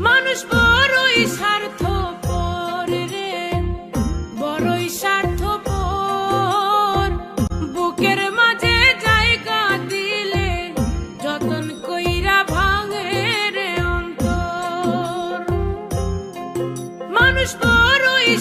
মানুষ বড়ই স্বার্থপর রে, বড়ই স্বার্থপর। বুকের মাঝে জায়গা দিলে যতন কইরা ভাঙে রে অন্তর। মানুষ বড়ই